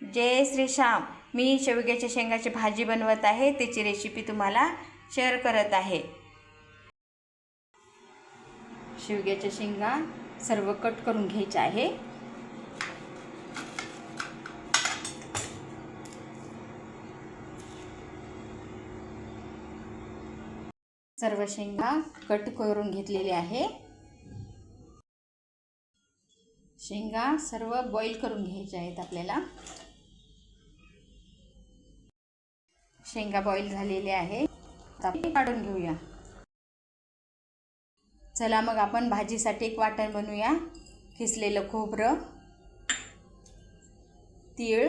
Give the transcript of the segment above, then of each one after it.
जय श्री श्याम। मी शेवग्याच्या शेंगाची भाजी बनवत आहे, त्याची रेसिपी तुम्हाला शेअर करत आहे। शेवग्याच्या शेंगा सर्व कट करून घ्यायच्या आहे। सर्व शेंगा कट करून घेतलेले आहे। शेंगा सर्व बॉईल करून घ्यायच्या आहेत आपल्याला। शेंगा बॉईल झालेले आहे, आता काढून घेऊया। चला मग आपण भाजीसाठी एक वाटण बनवूया। किसलेलं खोबरं, तीळ,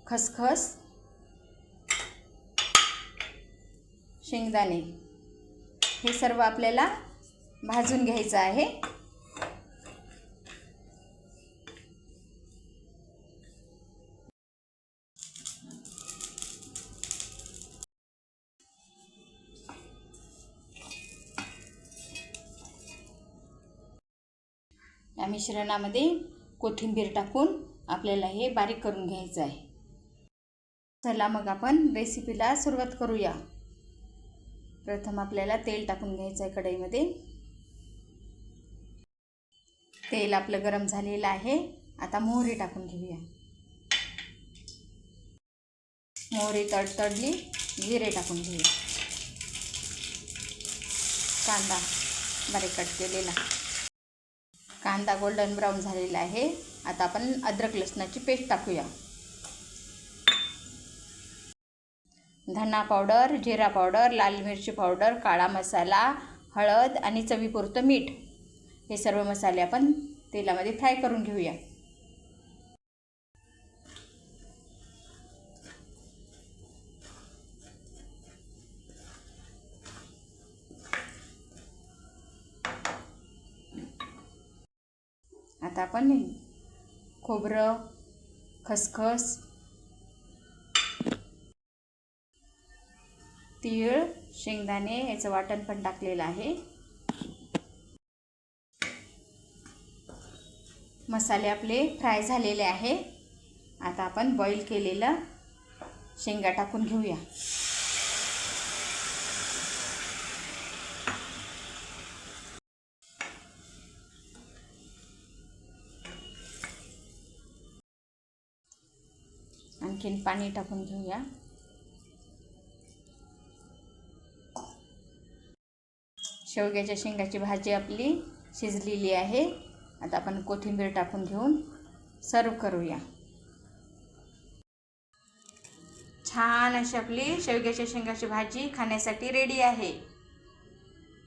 खसखस, शेंगदाणे हे सर्व आपल्याला भाजून घ्यायचं आहे। या मिश्रणामध्ये कोथिंबीर टाकून आपल्याला हे बारीक करून घ्यायचं आहे। चला मग आपण रेसिपीला सुरुवात करूया। प्रथम आपल्याला तेल टाकून घ्यायचं आहे कढईमध्ये। तेल आपलं गरम झालेलं आहे, आता मोहरी टाकून घेऊया। मोहरी तडतडली, जिरे टाकून घेऊया। कांदा बारीक कट केलेला, कांदा गोल्डन ब्राउन झालेला आहे। आता आपण अद्रक लसणाची पेस्ट टाकूया। धना पावडर, जिरा पावडर, लाल मिरची पावडर, काळा मसाला, हळद आणि चवीपुरतं मीठ हे सर्व मसाले आपण तेलामध्ये फ्राय करून घेऊया। आता आपण खोबरं, खसखस, तीळ, शेंगदाणे याचं वाटण पण टाकलेलं आहे। मसाले आपले फ्राय झालेले आहे। आता आपण बॉईल केलेलं शेंगा टाकून घेऊया। आणखीन पाणी टाकून घेऊया। शेवग्याच्या शेंगाची भाजी आपली शिजलेली आहे। आता आपण कोथिंबीर टाकून घेऊन सर्व करूया। छान अशी आपली शेवग्याच्या शेंगाची भाजी खाण्यासाठी रेडी आहे।